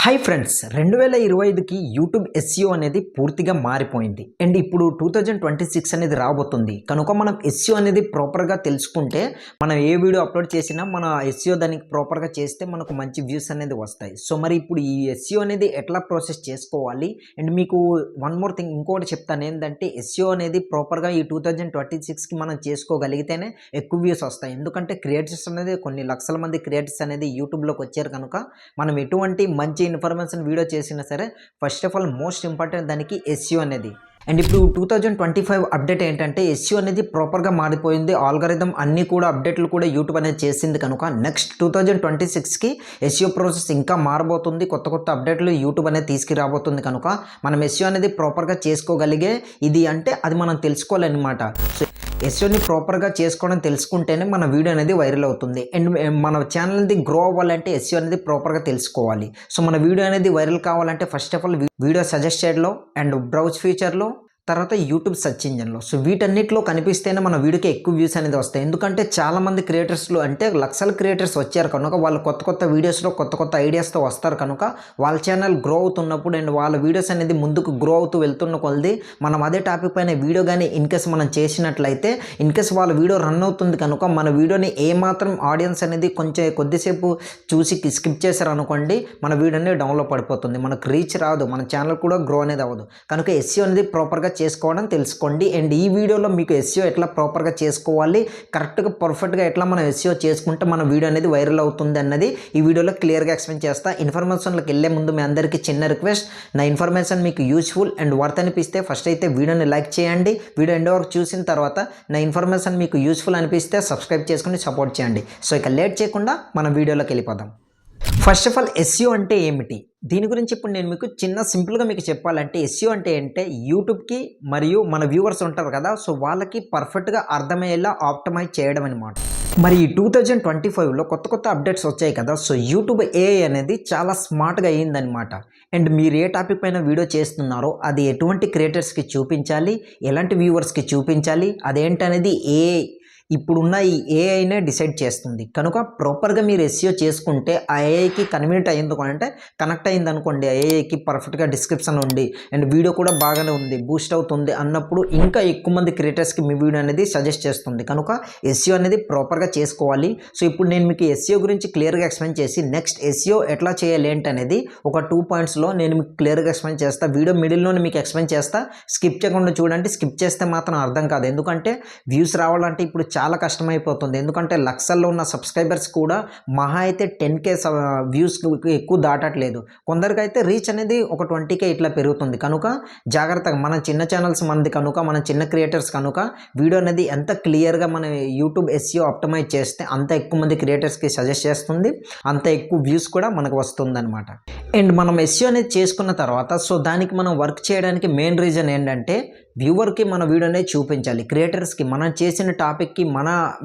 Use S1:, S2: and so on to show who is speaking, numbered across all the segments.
S1: Hi friends 2025కి YouTube SEO అనేది పూర్తిగా మారిపోయింది అండ్ ఇప్పుడు 2026 అనేది రాబోతుంది కనుక మనం ఎస్ఈఓ అనేది ప్రాపర్గా తెలుసుకుంటే మనం ఏ వీడియో అప్లోడ్ చేసినా మన ఎస్ఈఓ దానికి ప్రాపర్గా చేస్తే మనకు మంచి వ్యూస్ అనేది వస్తాయి. సో మరి ఇప్పుడు ఈ ఎస్ఈఓ అనేది ఎట్లా ప్రాసెస్ చేసుకోవాలి అండ్ మీకు వన్ మోర్ థింగ్ ఇంకోటి చెప్తాను ఏంటంటే ఎస్ఈఓ అనేది ప్రాపర్గా ఈ 2026కి మనం చేసుకోగలిగితేనే ఎక్కువ వ్యూస్ వస్తాయి. ఎందుకంటే క్రియేటర్స్ అనేది కొన్ని లక్షల మంది క్రియేటర్స్ అనేది యూట్యూబ్లోకి వచ్చారు కనుక మనం ఎటువంటి మంచి ఇన్ఫర్మేషన్ వీడియో చేసినా సరే first of all most important దానికి ఎస్ఈఓ అనేది. అండ్ ఇప్పుడు 2025 అప్డేట్ ఏంటంటే ఎస్ఈఓ అనేది ప్రాపర్గా మారిపోయింది. ఆల్గరిథం అన్నీ కూడా అప్డేట్లు కూడా యూట్యూబ్ అనేది చేసింది కనుక నెక్స్ట్ 2026కి ఎస్ఈఓ ప్రాసెస్ ఇంకా మారబోతుంది. కొత్త కొత్త అప్డేట్లు యూట్యూబ్ అనేది తీసుకురాబోతుంది కనుక మనం ఎస్ఈఓ అనేది ప్రాపర్గా చేసుకోగలిగే ఇది అంటే అది మనం తెలుసుకోవాలన్నమాట. సో ఎస్ఈఓని ప్రాపర్గా చేసుకోవడం తెలుసుకుంటేనే మన వీడియో అనేది వైరల్ అవుతుంది. అండ్ మన ఛానల్ అనేది గ్రో అవ్వాలంటే ఎస్ఈఓ అనేది ప్రాపర్గా తెలుసుకోవాలి. సో మన వీడియో అనేది వైరల్ కావాలంటే ఫస్ట్ ఆఫ్ ఆల్ వీడియో సజెస్టెడ్లో అండ్ బ్రౌజ్ ఫీచర్లో తర్వాత యూట్యూబ్ సెర్చ్ ఇంజన్లో సో వీటన్నిటిలో కనిపిస్తేనే మన వీడియోకి ఎక్కువ వ్యూస్ అనేది వస్తాయి. ఎందుకంటే చాలామంది క్రియేటర్స్లో అంటే లక్షల క్రియేటర్స్ వచ్చారు కనుక వాళ్ళు కొత్త కొత్త వీడియోస్లో కొత్త కొత్త ఐడియాస్తో వస్తారు కనుక వాళ్ళ ఛానల్ గ్రో అవుతున్నప్పుడు అండ్ వాళ్ళ వీడియోస్ అనేది ముందుకు గ్రో అవుతూ వెళ్తున్న కొలది మనం అదే టాపిక్ పైన వీడియో కానీ ఇన్కేస్ మనం చేసినట్లయితే ఇన్కేస్ వాళ్ళ వీడియో రన్ అవుతుంది కనుక మన వీడియోని ఏమాత్రం ఆడియన్స్ అనేది కొద్దిసేపు చూసి స్కిప్ చేశారు అనుకోండి మన వీడియో అనేది డౌన్లో పడిపోతుంది, మనకు రీచ్ రాదు, మన ఛానల్ కూడా గ్రో అనేది అవ్వదు. కనుక ఎస్ఈఓ అనేది ప్రాపర్గా చేసుకోవడం తెలుసుకోండి. అండ్ ఈ వీడియోలో మీకు ఎస్ఈఓ ఎట్లా ప్రాపర్గా చేసుకోవాలి, కరెక్ట్గా పర్ఫెక్ట్గా ఎట్లా మనం ఎస్ఈఓ చేసుకుంటే మన వీడియో అనేది వైరల్ అవుతుంది అన్నది ఈ వీడియోలో క్లియర్గా ఎక్స్ప్లెయిన్ చేస్తా. ఇన్ఫర్మేషన్లోకి వెళ్ళే ముందు మీ అందరికీ చిన్న రిక్వెస్ట్, నా ఇన్ఫర్మేషన్ మీకు యూస్ఫుల్ అండ్ వర్త్ అనిపిస్తే ఫస్ట్ అయితే వీడియోని లైక్ చేయండి. వీడియో ఎండ్ వరకు చూసిన తర్వాత నా ఇన్ఫర్మేషన్ మీకు యూస్ఫుల్ అనిపిస్తే సబ్స్క్రైబ్ చేసుకుని సపోర్ట్ చేయండి. సో ఇక లేట్ చేయకుండా మన వీడియోలోకి వెళ్ళిపోదాం. ఫస్ట్ ఆఫ్ ఆల్ ఎస్ఈఓ అంటే ఏమిటి, దీని గురించి ఇప్పుడు నేను మీకు సింపుల్గా మీకు చెప్పాలంటే ఎస్ఈఓ అంటే యూట్యూబ్కి మరియు మన వ్యూవర్స్ ఉంటారు కదా సో వాళ్ళకి పర్ఫెక్ట్గా అర్థమయ్యేలా ఆప్టిమైజ్ చేయడం అనమాట. మరి ఈ 2025లో కొత్త కొత్త అప్డేట్స్ వచ్చాయి కదా సో యూట్యూబ్ ఏఐ అనేది చాలా స్మార్ట్గా అయ్యిందనమాట. అండ్ మీరు ఏ టాపిక్ పైన వీడియో చేస్తున్నారో అది ఎటువంటి క్రియేటర్స్కి చూపించాలి, ఎలాంటి వ్యూవర్స్కి చూపించాలి అదేంటనేది ఏఐ ఇప్పుడున్న ఈ ఏఐనే డిసైడ్ చేస్తుంది. కనుక ప్రాపర్గా మీరు ఎస్ఈఓ చేసుకుంటే ఆ ఏఐకి కన్వీనియంట్ అయ్యింది అంటే కనెక్ట్ అయింది అనుకోండి, ఆ ఏఐకి పర్ఫెక్ట్గా డిస్క్రిప్షన్ ఉంది అండ్ వీడియో కూడా బాగానే ఉంది, బూస్ట్ అవుతుంది అన్నప్పుడు ఇంకా ఎక్కువ మంది క్రియేటర్స్కి మీ వీడియో అనేది సజెస్ట్ చేస్తుంది. కనుక ఎస్ఈఓ అనేది ప్రాపర్గా చేసుకోవాలి. సో ఇప్పుడు నేను మీకు ఎస్ఈఓ గురించి క్లియర్గా ఎక్స్ప్లెయిన్ చేసి నెక్స్ట్ ఎస్ఈఓ ఎట్లా చేయాలి ఏంటనేది ఒక 2 పాయింట్స్లో నేను మీకు క్లియర్గా ఎక్స్ప్లెయిన్ చేస్తా. వీడియో మిడిల్లోనే మీకు ఎక్స్ప్లెయిన్ చేస్తా, స్కిప్ చేయకుండా చూడండి. స్కిప్ చేస్తే మాత్రం అర్థం కాదు, ఎందుకంటే వ్యూస్ రావాలంటే ఇప్పుడు చాలా కష్టమైపోతుంది. ఎందుకంటే లక్షల్లో ఉన్న సబ్స్క్రైబర్స్ కూడా మహా అయితే 10K వ్యూస్ ఎక్కువ దాటట్లేదు. కొందరికైతే రీచ్ అనేది ఒక 20K ఇట్లా పెరుగుతుంది. కనుక జాగ్రత్తగా మన చిన్న ఛానల్స్ మనది కనుక మన చిన్న క్రియేటర్స్ కనుక వీడియో అనేది ఎంత క్లియర్గా మన యూట్యూబ్ ఎస్ఈఓ ఆప్టిమైజ్ చేస్తే అంత ఎక్కువ మంది క్రియేటర్స్కి సజెస్ట్ చేస్తుంది, అంత ఎక్కువ వ్యూస్ కూడా మనకు వస్తుంది అనమాట. అండ్ మనం ఎస్ఈఓ అనేది చేసుకున్న తర్వాత సో దానికి మనం వర్క్ చేయడానికి మెయిన్ రీజన్ ఏంటంటే వ్యూవర్కి మన వీడియో అనేది చూపించాలి. క్రియేటర్స్కి మనం చేసిన టాపిక్కి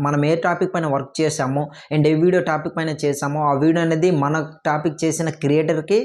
S1: మనం ఏ టాపిక్ పైన వర్క్ చేసామో అండ్ ఏ వీడియో టాపిక్ పైన చేసామో ఆ వీడియో అనేది మన టాపిక్ చేసిన క్రియేటర్కి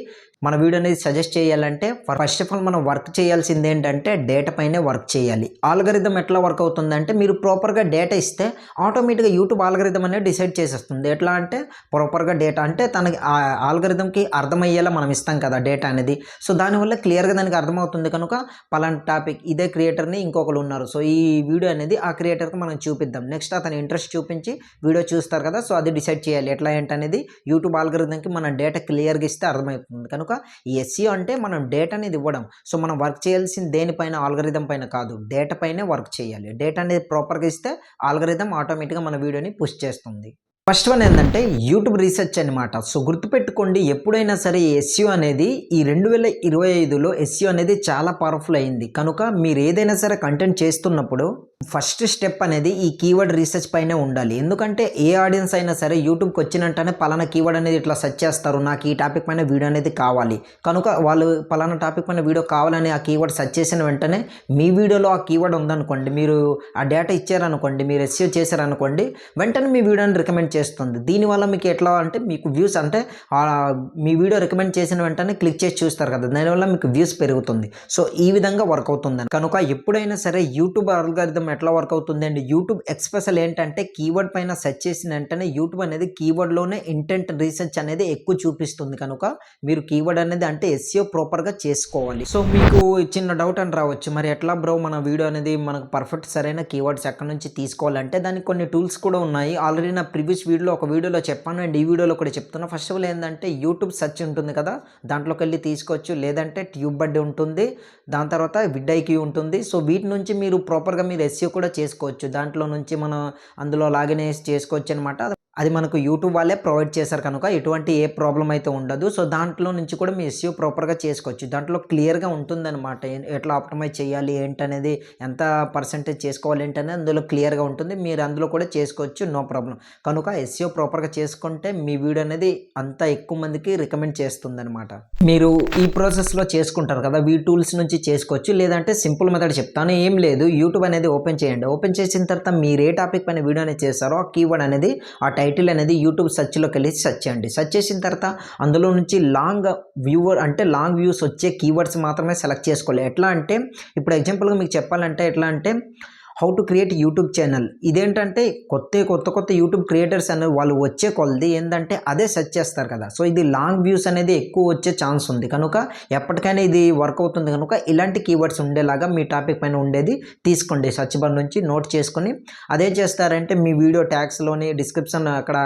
S1: మన వీడియో అనేది సజెస్ట్ చేయాలంటే ఫస్ట్ ఆఫ్ ఆల్ మనం వర్క్ చేయాల్సింది ఏంటంటే డేటా పైనే వర్క్ చేయాలి. ఆల్గరిథం ఎట్లా వర్క్ అవుతుందంటే మీరు ప్రాపర్గా డేటా ఇస్తే ఆటోమేటిక్గా యూట్యూబ్ ఆల్గరిథం అనేది డిసైడ్ చేసేస్తుంది. ఎట్లా అంటే ప్రాపర్గా డేటా అంటే తనకి ఆ ఆల్గరిథంకి అర్థమయ్యేలా మనం ఇస్తాం కదా డేటా అనేది. సో దానివల్ల క్లియర్గా దానికి అర్థమవుతుంది కనుక పలానా టాపిక్ ఇదే క్రియేటర్ని ఇంకొకరు ఉన్నారు సో ఈ వీడియో అనేది ఆ క్రియేటర్కి మనం చూపిద్దాం. నెక్స్ట్ అతని ఇంట్రెస్ట్ చూపించి వీడియో చూస్తారు కదా సో అది డిసైడ్ చేయాలి ఎట్లా ఏంటనేది యూట్యూబ్ ఆల్గరిథంకి మనం డేటా క్లియర్గా ఇస్తే అర్థమవుతుంది. కనుక ఈ ఎస్ఈఓ అంటే మనం డేటా అనేది ఇవ్వడం. సో మనం వర్క్ చేయాల్సింది దేనిపైన, ఆల్గరిథం పైన కాదు, డేటా పైనే వర్క్ చేయాలి. డేటా అనేది ప్రాపర్గా ఇస్తే ఆల్గరిథం ఆటోమేటిక్గా మన వీడియోని పుష్ చేస్తుంది. ఫస్ట్ వన్ ఏంటంటే యూట్యూబ్ రీసెర్చ్ అనమాట. సో గుర్తుపెట్టుకోండి ఎప్పుడైనా సరే ఎస్ఈఓ అనేది ఈ 2025లో ఎస్ఈఓ అనేది చాలా పవర్ఫుల్ అయింది. కనుక మీరు ఏదైనా సరే కంటెంట్ చేస్తున్నప్పుడు ఫస్ట్ స్టెప్ అనేది ఈ కీవర్డ్ రీసెర్చ్ పైనే ఉండాలి. ఎందుకంటే ఏ ఆడియన్స్ అయినా సరే యూట్యూబ్కి వచ్చినట్టనే పలానా కీవర్డ్ అనేది ఇట్లా సెర్చ్ చేస్తారు, నాకు ఈ టాపిక్ పైన వీడియో అనేది కావాలి. కనుక వాళ్ళు పలానా టాపిక్ పైన వీడియో కావాలని ఆ కీవర్డ్ సెర్చ్ చేసిన వెంటనే మీ వీడియోలో ఆ కీవర్డ్ ఉందనుకోండి, మీరు ఆ డేటా ఇచ్చారనుకోండి, మీరు ఎస్ఈఓ చేశారనుకోండి, వెంటనే మీ వీడియోని రికమెండ్ చేస్తుంది. దీనివల్ల మీకు ఎట్లా అంటే మీకు వ్యూస్ అంటే మీ వీడియో రికమెండ్ చేసిన వెంటనే క్లిక్ చేసి చూస్తారు కదా, దానివల్ల మీకు వ్యూస్ పెరుగుతుంది. సో ఈ విధంగా వర్క్ అవుతుంది. కనుక ఎప్పుడైనా సరే యూట్యూబ్ ఆల్గరిథం చేయడం ఎట్లా వర్క్ అవుతుంది అండ్ యూట్యూబ్ ఎక్స్పెషల్ ఏంటంటే కీవర్డ్ పైన సెర్చ్ చేసిన వెంటనే యూట్యూబ్ అనేది కీవర్డ్లోనే ఇంటెంట్ రీసెర్చ్ అనేది ఎక్కువ చూపిస్తుంది కనుక మీరు కీవర్డ్ అనేది అంటే ఎస్ఈఓ ప్రాపర్గా చేసుకోవాలి. సో మీకు చిన్న డౌట్ అని రావచ్చు, మరి ఎట్లా బ్రో మన వీడియో అనేది మనకు పర్ఫెక్ట్ సరైన కీవర్డ్స్ ఎక్కడి నుంచి తీసుకోవాలంటే దానికి కొన్ని టూల్స్ కూడా ఉన్నాయి. ఆల్రెడీ నా ప్రీవియస్ వీడియోలో చెప్పాను అండ్ ఈ వీడియోలో కూడా చెప్తున్నా. ఫస్ట్ ఆఫ్ ఆల్ ఏంటంటే యూట్యూబ్ సెర్చ్ ఉంటుంది కదా, దాంట్లోకి వెళ్ళి తీసుకోవచ్చు, లేదంటే ట్యూబ్ బడ్డీ ఉంటుంది, దాని తర్వాత విడ్ఐక్యూ ఉంటుంది. సో వీటి నుంచి మీరు ప్రాపర్గా మీరు ఎస్ఈఓ కూడా చేసుకోవచ్చు. దాంట్లో నుంచి మనం అందులో లాగిన్ చేసుకోవచ్చు అనమాట. అది మనకు యూట్యూబ్ వాళ్ళే ప్రొవైడ్ చేశారు కనుక ఎటువంటి ఏ ప్రాబ్లం అయితే ఉండదు. సో దాంట్లో నుంచి కూడా మీ ఎస్ఈఓ ప్రాపర్గా చేసుకోవచ్చు. దాంట్లో క్లియర్గా ఉంటుందన్నమాట ఎట్లా ఆప్టిమైజ్ చేయాలి ఏంటనేది, ఎంత పర్సెంటేజ్ చేసుకోవాలి ఏంటనేది అందులో క్లియర్గా ఉంటుంది. మీరు అందులో కూడా చేసుకోవచ్చు, నో ప్రాబ్లం. కనుక ఎస్ఈఓ ప్రాపర్గా చేసుకుంటే మీ వీడియో అనేది అంత ఎక్కువ మందికి రికమెండ్ చేస్తుంది అనమాట. మీరు ఈ ప్రాసెస్లో చేసుకుంటారు కదా, ఈ టూల్స్ నుంచి చేసుకోవచ్చు. లేదంటే సింపుల్ మెథడ్ చెప్తాను, ఏం లేదు, యూట్యూబ్ అనేది ఓపెన్ చేయండి. ఓపెన్ చేసిన తర్వాత మీరు ఏ టాపిక్ పైన వీడియో అనేది చేస్తారో ఆ కీవర్డ్ అనేది, ఆ టైటిల్ అనేది యూట్యూబ్ సెర్చ్లోకి వెళ్ళి సెర్చ్ చేయండి. సెర్చ్ చేసిన తర్వాత అందులో నుంచి లాంగ్ వ్యూస్ వచ్చే కీవర్డ్స్ మాత్రమే సెలెక్ట్ చేసుకోవాలి. ఎట్లా అంటే ఇప్పుడు ఎగ్జాంపుల్గా మీకు చెప్పాలంటే ఎట్లా అంటే how to create YouTube channel. ఇదేంటంటే కొత్త యూట్యూబ్ క్రియేటర్స్ అనేది వాళ్ళు వచ్చే కొలది ఏంటంటే అదే సెర్చ్ చేస్తారు కదా. సో ఇది లాంగ్ వ్యూస్ అనేది ఎక్కువ వచ్చే ఛాన్స్ ఉంది కనుక ఎప్పటికైనా ఇది వర్క్ అవుతుంది కనుక ఇలాంటి కీవర్డ్స్ ఉండేలాగా మీ టాపిక్ పైన ఉండేది తీసుకోండి. సెర్చ్ బార్ నుంచి నోట్ చేసుకొని అదే చేస్తారంటే మీ వీడియో ట్యాగ్స్లోని డిస్క్రిప్షన్ అక్కడ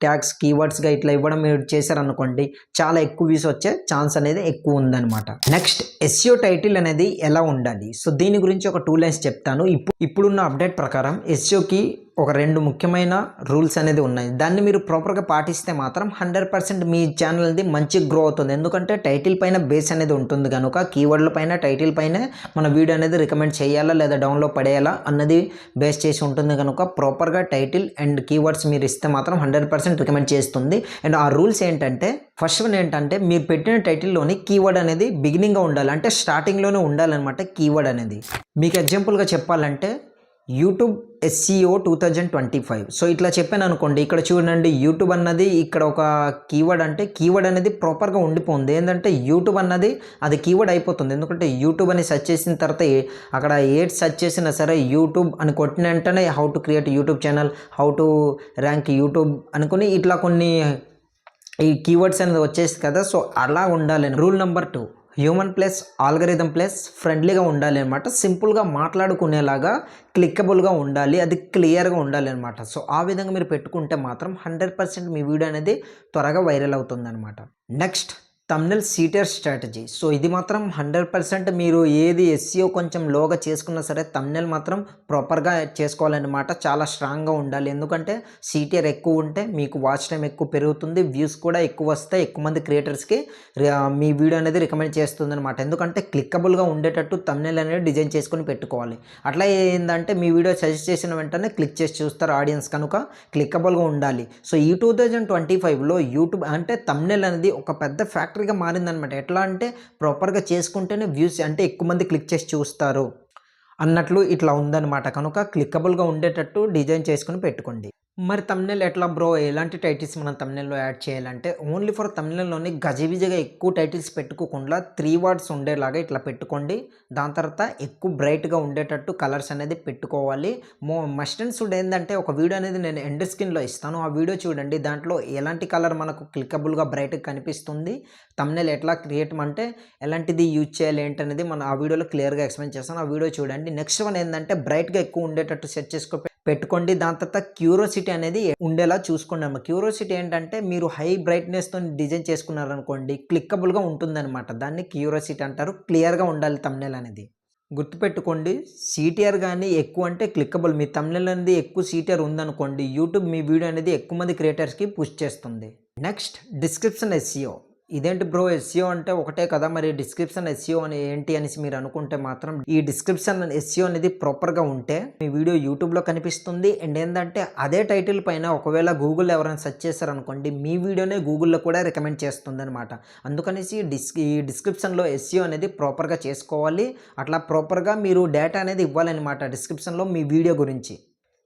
S1: ట్యాగ్స్ కీవర్డ్స్గా ఇట్లా ఇవ్వడం మీరు చేశారనుకోండి, చాలా ఎక్కువ వ్యూస్ వచ్చే ఛాన్స్ అనేది ఎక్కువ ఉందన్నమాట. నెక్స్ట్ ఎస్ఈఓ టైటిల్ అనేది ఎలా ఉండాలి. సో దీని గురించి ఒక 2 లైన్స్ చెప్తాను. ఇప్పుడున్న అప్డేట్ ప్రకారం ఎస్ఈఓకి ఒక 2 ముఖ్యమైన రూల్స్ అనేది ఉన్నాయి. దాన్ని మీరు ప్రాపర్గా పాటిస్తే మాత్రం 100% మీ ఛానల్ అనేది మంచి గ్రో అవుతుంది. ఎందుకంటే టైటిల్ పైన బేస్ అనేది ఉంటుంది కనుక కీవర్డ్ల పైన టైటిల్ పైన మన వీడియో అనేది రికమెండ్ చేయాలా లేదా డౌన్లో పడేయాలా అన్నది బేస్ చేసి ఉంటుంది కనుక ప్రాపర్గా టైటిల్ అండ్ కీవర్డ్స్ మీరు ఇస్తే మాత్రం 100% రికమెండ్ చేస్తుంది. అండ్ ఆ రూల్స్ ఏంటంటే ఫస్ట్ వన్ ఏంటంటే మీరు పెట్టిన టైటిల్లోని కీవర్డ్ అనేది బిగినింగ్గా ఉండాలి, అంటే స్టార్టింగ్లోనే ఉండాలన్నమాట కీవర్డ్ అనేది. మీకు ఎగ్జాంపుల్గా చెప్పాలంటే యూట్యూబ్ ఎస్ఈఓ 2025. సో ఇట్లా చెప్పాను అనుకోండి, ఇక్కడ చూడండి యూట్యూబ్ అన్నది ఇక్కడ ఒక కీవర్డ్, అంటే కీవర్డ్ అనేది ప్రాపర్గా ఉండిపోతుంది. ఏంటంటే యూట్యూబ్ అన్నది అది కీవర్డ్ అయిపోతుంది. ఎందుకంటే యూట్యూబ్ అని సెర్చ్ చేసిన తర్వాత అక్కడ ఏది సెర్చ్ చేసినా సరే యూట్యూబ్ అని కొట్టిన వెంటనే how to create YouTube channel, how to rank YouTube అనుకుని ఇట్లా కొన్ని ఈ కీవర్డ్స్ అనేది వచ్చేసి కదా. సో అలా ఉండాలి. Rule number 2, human plus algorithm plus ఫ్రెండ్లీగా ఉండాలి అనమాట. సింపుల్గా మాట్లాడుకునేలాగా క్లిక్కబుల్గా ఉండాలి, అది క్లియర్గా ఉండాలి అనమాట. సో ఆ విధంగా మీరు పెట్టుకుంటే మాత్రం 100% మీ వీడియో అనేది త్వరగా వైరల్ అవుతుంది అనమాట. Next thumbnail seater strategy. So ఇది మాత్రం 100% మీరు ఏది ఎస్ఈఓ కొంచెం లోగా చేసుకున్నా సరే థంబ్నెయిల్ మాత్రం ప్రాపర్గా చేసుకోవాలన్నమాట. చాలా స్ట్రాంగ్గా ఉండాలి. ఎందుకంటే సీటీఆర్ ఎక్కువ ఉంటే మీకు వాచ్ టైం ఎక్కువ పెరుగుతుంది, వ్యూస్ కూడా ఎక్కువ వస్తాయి, ఎక్కువ మంది క్రియేటర్స్కి మీ వీడియో అనేది రికమెండ్ చేస్తుంది అనమాట. ఎందుకంటే క్లిక్కబుల్గా ఉండేటట్టు థంబ్నెయిల్ అనేది డిజైన్ చేసుకొని పెట్టుకోవాలి. అట్లా ఏంటంటే మీ వీడియో సజెస్ట్ చేసిన వెంటనే క్లిక్ చేసి చూస్తారు ఆడియన్స్ కనుక క్లిక్కబుల్గా ఉండాలి. సో ఈ 2025లో యూట్యూబ్ అంటే థంబ్నెయిల్ అనేది ఒక పెద్ద ఫ్యాక్టరీగా మారిందనమాట. ఎట్లా అంటే ప్రాపర్గా చేసుకుంటేనే వ్యూస్ అంటే ఎక్కువ మంది క్లిక్ చేసి చూస్తారు అన్నట్లు ఇట్లా ఉందన్నమాట. కనుక క్లిక్కబుల్గా ఉండేటట్టు డిజైన్ చేసుకుని పెట్టుకోండి. మరి థంబ్నెయిల్ ఎట్లా బ్రో, ఎలాంటి టైటిల్స్ మనం థంబ్నెయిల్లో యాడ్ చేయాలంటే ఓన్లీ ఫర్ థంబ్నెయిల్లోని గజిబిజిగా ఎక్కువ టైటిల్స్ పెట్టుకోకుండా 3 words ఉండేలాగా ఇట్లా పెట్టుకోండి. దాని తర్వాత ఎక్కువ బ్రైట్గా ఉండేటట్టు కలర్స్ అనేది పెట్టుకోవాలి. మస్ట్ అండ్ షుడ్ ఏంటంటే ఒక వీడియో అనేది నేను ఎండ్ స్క్రీన్లో ఇస్తాను, ఆ వీడియో చూడండి. దాంట్లో ఎలాంటి కలర్ మనకు క్లిక్కబుల్గా బ్రైట్గా కనిపిస్తుంది, థంబ్నెయిల్ ఎట్లా క్రియేట్ అంటే ఎలాంటిది యూజ్ చేయాలి ఏంటనేది మనం ఆ వీడియోలో క్లియర్గా ఎక్స్ప్లెయిన్ చేస్తాను, ఆ వీడియో చూడండి. నెక్స్ట్ వన్ ఏంటంటే బ్రైట్గా ఎక్కువ ఉండేటట్టు సెట్ చేసుకో పెట్టుకోండి. దాని తర్వాత క్యూరోసిటీ అనేది ఉండేలా చూసుకోండి అమ్మ. క్యూరోసిటీ ఏంటంటే మీరు హై బ్రైట్నెస్తో డిజైన్ చేసుకున్నారనుకోండి క్లిక్కబుల్గా ఉంటుందన్నమాట. దాన్ని క్యూరోసిటీ అంటారు. క్లియర్గా ఉండాలి థంబ్నెయిల్ అనేది. గుర్తుపెట్టుకోండి, సిటిఆర్ కానీ ఎక్కువ అంటే క్లిక్కబుల్. మీ థంబ్నెయిల్ అనేది ఎక్కువ సిటిఆర్ ఉందనుకోండి యూట్యూబ్ మీ వీడియో అనేది ఎక్కువ మంది క్రియేటర్స్కి పుష్ చేస్తుంది. Next description SEO. ఇదేంటి బ్రో ఎస్ఈఓ అంటే ఒకటే కదా, మరి డిస్క్రిప్షన్ ఎస్ఈఓ అని ఏంటి అనేసి మీరు అనుకుంటే మాత్రం ఈ డిస్క్రిప్షన్ ఎస్ఈఓ అనేది ప్రాపర్గా ఉంటే మీ వీడియో యూట్యూబ్లో కనిపిస్తుంది. అండ్ ఏంటంటే అదే టైటిల్ పైన ఒకవేళ గూగుల్ ఎవరైనా సెర్చ్ చేశారనుకోండి మీ వీడియోనే గూగుల్లో కూడా రికమెండ్ చేస్తుంది అనమాట. అందుకనేసి ఈ డిస్క్రిప్షన్లో ఎస్ఈఓ అనేది ప్రాపర్గా చేసుకోవాలి. అట్లా ప్రాపర్గా మీరు డేటా అనేది ఇవ్వాలన్నమాట డిస్క్రిప్షన్లో మీ వీడియో గురించి.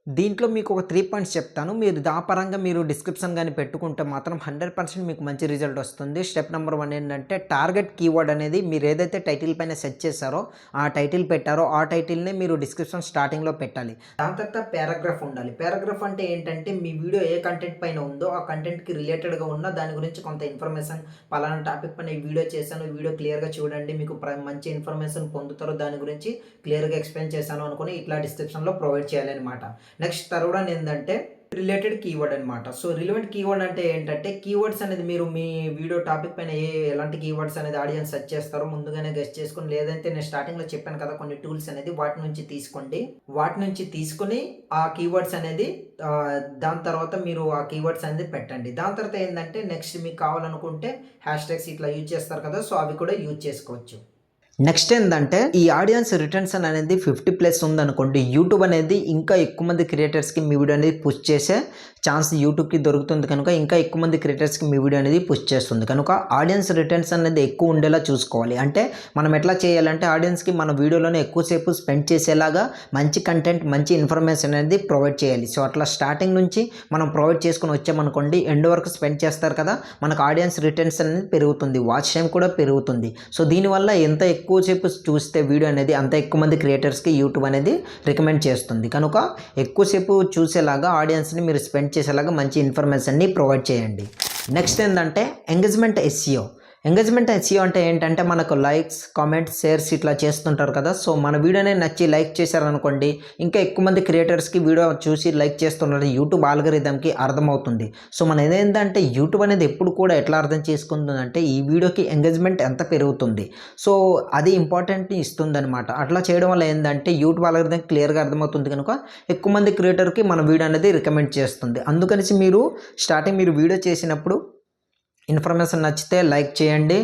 S1: దీంట్లో మీకు ఒక 3 పాయింట్స్ చెప్తాను. మీరు పరంగా మీరు డిస్క్రిప్షన్ గాని పెట్టుకుంటే మాత్రం 100% మీకు మంచి రిజల్ట్ వస్తుంది. స్టెప్ నంబర్ 1 ఏంటంటే టార్గెట్ కీవర్డ్ అనేది మీరు ఏదైతే టైటిల్ పైన సెర్చ్ చేశారో, ఆ టైటిల్ పెట్టారో ఆ టైటిల్‌నే మీరు డిస్క్రిప్షన్ స్టార్టింగ్‌లో పెట్టాలి. దాని తర్వాత పారాగ్రాఫ్ ఉండాలి. పారాగ్రాఫ్ అంటే ఏంటంటే మీ వీడియో ఏ కంటెంట్ పైన ఉందో ఆ కంటెంట్‌కి రిలేటెడ్‌గా ఉన్న దాని గురించి కొంత ఇన్ఫర్మేషన్ పలానా టాపిక్ పైన ఈ వీడియో చేశాను. ఈ వీడియో క్లియర్‌గా చూడండి. మీకు మంచి ఇన్ఫర్మేషన్ పొందుతారు. దాని గురించి క్లియర్‌గా ఎక్స్‌ప్లెయిన్ చేశాను అనుకోని ఇట్లా డిస్క్రిప్షన్‌లో ప్రొవైడ్ చేయాలన్నమాట. నెక్స్ట్ థర్డ్ వన్ ఏందంటే రిలేటెడ్ కీవర్డ్ అనమాట. సో రిలవెంట్ కీవర్డ్ అంటే ఏంటంటే కీవర్డ్స్ అనేది మీరు మీ వీడియో టాపిక్ పైన ఎలాంటి కీవర్డ్స్ అనేది ఆడియన్స్ సెర్చ్ చేస్తారో ముందుగానే గెస్ట్ చేసుకొని, లేదంటే నేను స్టార్టింగ్లో చెప్పాను కదా కొన్ని టూల్స్ అనేది వాటి నుంచి తీసుకోండి. వాటి నుంచి తీసుకొని ఆ కీవర్డ్స్ అనేది దాని తర్వాత మీరు ఆ కీవర్డ్స్ అనేది పెట్టండి. దాని తర్వాత ఏంటంటే నెక్స్ట్ మీకు కావాలనుకుంటే హ్యాష్ ట్యాగ్స్ ఇట్లా యూజ్ చేస్తారు కదా, సో అవి కూడా యూజ్ చేసుకోవచ్చు. నెక్స్ట్ ఏంటంటే ఈ ఆడియన్స్ రిటెన్షన్ అనేది 50+ ఉందనుకోండి, యూట్యూబ్ అనేది ఇంకా ఎక్కువ మంది క్రియేటర్స్కి మీ వీడియో అనేది పుష్ చేసే ఛాన్స్ యూట్యూబ్కి దొరుకుతుంది కనుక ఇంకా ఎక్కువ మంది క్రియేటర్స్కి మీ వీడియో అనేది పుష్ చేస్తుంది కనుక ఆడియన్స్ రిటెన్షన్ అనేది ఎక్కువ ఉండేలా చూసుకోవాలి. అంటే మనం ఎట్లా చేయాలంటే ఆడియన్స్కి మన వీడియోలోనే ఎక్కువసేపు స్పెండ్ చేసేలాగా మంచి కంటెంట్ మంచి ఇన్ఫర్మేషన్ అనేది ప్రొవైడ్ చేయాలి. సో అట్లా స్టార్టింగ్ నుంచి మనం ప్రొవైడ్ చేసుకుని వచ్చామనుకోండి, ఎండ్ వరకు స్పెండ్ చేస్తారు కదా, మనకు ఆడియన్స్ రిటెన్షన్ అనేది పెరుగుతుంది, వాచ్ టైం కూడా పెరుగుతుంది. సో దీనివల్ల ఎంత ఎక్కువసేపు చూస్తే వీడియో అనేది అంత ఎక్కువ మంది క్రియేటర్స్కి యూట్యూబ్ అనేది రికమెండ్ చేస్తుంది కనుక ఎక్కువసేపు చూసేలాగా ఆడియన్స్ని మీరు స్పెండ్ చేసేలాగా మంచి ఇన్ఫర్మేషన్ని ప్రొవైడ్ చేయండి. నెక్స్ట్ ఏంటంటే ఎంగేజ్మెంట్ ఎస్ఈఓ. ఎంగేజ్మెంట్ ఎస్ఈఓ అంటే ఏంటంటే మనకు లైక్స్ కామెంట్స్ షేర్స్ ఇట్లా చేస్తుంటారు కదా, సో మన వీడియోనే నచ్చి లైక్ చేశారనుకోండి, ఇంకా ఎక్కువ మంది క్రియేటర్స్కి వీడియో చూసి లైక్ చేస్తున్నారు యూట్యూబ్ ఆల్గరిథంకి అర్థమవుతుంది. సో మన ఏంటంటే యూట్యూబ్ అనేది ఎప్పుడు కూడా ఎట్లా అర్థం చేసుకుంటుందంటే ఈ వీడియోకి ఎంగేజ్మెంట్ ఎంత పెరుగుతుంది, సో అది ఇంపార్టెంట్ ఇస్తుంది అనమాట. అట్లా చేయడం వల్ల ఏంటంటే యూట్యూబ్ ఆల్గరిథం క్లియర్గా అర్థమవుతుంది కనుక ఎక్కువ మంది క్రియేటర్కి మన వీడియో అనేది రికమెండ్ చేస్తుంది. అందుకని మీరు స్టార్టింగ్ మీరు వీడియో చేసినప్పుడు ఇన్ఫర్మేషన్ నచ్చితే లైక్ చేయండి,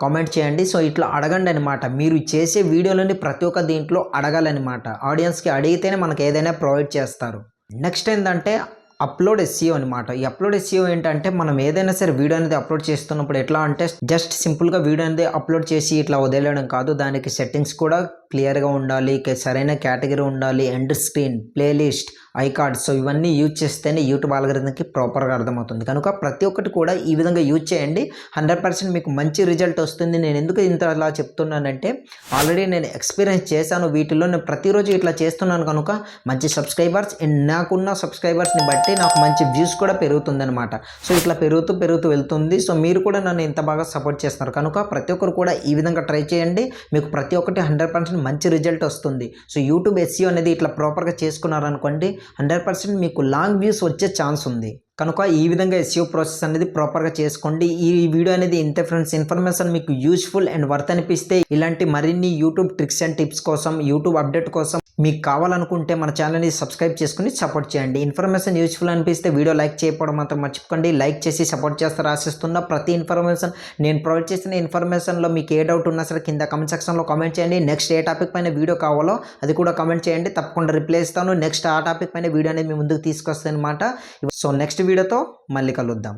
S1: కామెంట్ చేయండి. సో ఇట్లా అడగండి అనమాట. మీరు చేసే వీడియోలోని ప్రతి ఒక్క దీంట్లో అడగాలన్నమాట. ఆడియన్స్కి అడిగితేనే మనకు ఏదైనా ప్రొవైడ్ చేస్తారు. నెక్స్ట్ ఏంటంటే అప్లోడ్ ఎస్ఈఓ అనమాట. ఈ అప్లోడ్ ఎస్ఈఓ ఏంటంటే మనం ఏదైనా సరే వీడియో అనేది అప్లోడ్ చేస్తున్నప్పుడు ఎట్లా అంటే జస్ట్ సింపుల్గా వీడియో అనేది అప్లోడ్ చేసి ఇట్లా వదిలేయడం కాదు, దానికి సెట్టింగ్స్ కూడా క్లియర్గా ఉండాలి, సరైన కేటగిరీ ఉండాలి, ఎండ్ స్క్రీన్, ప్లేలిస్ట్, ఐకార్డ్స్, సో ఇవన్నీ యూజ్ చేస్తేనే యూట్యూబ్ ఆల్గరిథంకి ప్రాపర్గా అర్థమవుతుంది కనుక ప్రతి ఒక్కటి కూడా ఈ విధంగా యూజ్ చేయండి. 100% మీకు మంచి రిజల్ట్ వస్తుంది. నేను ఎందుకు ఇంతలా చెప్తున్నానంటే ఆల్రెడీ నేను ఎక్స్పీరియన్స్ చేశాను వీటిలో, నేను ప్రతిరోజు ఇట్లా చేస్తున్నాను కనుక మంచి సబ్స్క్రైబర్స్ అండ్ నాకున్న సబ్స్క్రైబర్స్ని బట్టి నాకు మంచి వ్యూస్ కూడా పెరుగుతుందన్నమాట. సో ఇట్లా పెరుగుతూ వెళ్తుంది. సో మీరు కూడా నన్ను ఇంత బాగా సపోర్ట్ చేస్తున్నారు కనుక ప్రతి ఒక్కరు కూడా ఈ విధంగా ట్రై చేయండి. మీకు ప్రతి ఒక్కటి 100% మంచి రిజల్ట్ వస్తుంది. సో యూట్యూబ్ ఎస్ఈఓ అనేది ఇట్లా ప్రాపర్గా చేసుకున్నారనుకోండి 100% మీకు లాంగ్ వ్యూస్ వచ్చే ఛాన్స్ ఉంది కనుక ఈ విధంగా ఎస్ఈఓ ప్రాసెస్ అనేది ప్రాపర్గా చేసుకోండి. ఈ వీడియో అనేది ఇంతే ఫ్రెండ్స్. ఇన్ఫర్మేషన్ మీకు యూస్ఫుల్ అండ్ వర్త్ అనిపిస్తే ఇలాంటి మరిన్ని యూట్యూబ్ ట్రిక్స్ అండ్ టిప్స్ కోసం, యూట్యూబ్ అప్డేట్ కోసం మీకు కావాలనుకుంటే మన ఛానల్ని సబ్స్క్రైబ్ చేసుకుని సపోర్ట్ చేయండి. ఇన్ఫర్మేషన్ యూస్ఫుల్ అనిపిస్తే వీడియో లైక్ చేయకపోవడం మాత్రం మర్చిపోకండి. లైక్ చేసి సపోర్ట్ చేస్తారు ఆశిస్తున్న ప్రతి ఇన్ఫర్మేషన్ నేను ప్రొవైడ్ చేసిన ఇన్ఫర్మేషన్లో మీకు ఏ డౌట్ ఉన్నా సరే కింద కమెంట్ సెక్షన్లో కామెంట్ చేయండి. నెక్స్ట్ ఏ టాపిక్ పైన వీడియో కావాలో అది కూడా కామెంట్ చేయండి, తప్పకుండా రిప్లై ఇస్తాను. నెక్స్ట్ ఆ టాపిక్ పైన వీడియో అనేది మీ ముందుకు తీసుకొస్తాను అనమాట. సో నెక్స్ట్ వీడియోతో మళ్ళీ కలుద్దాం.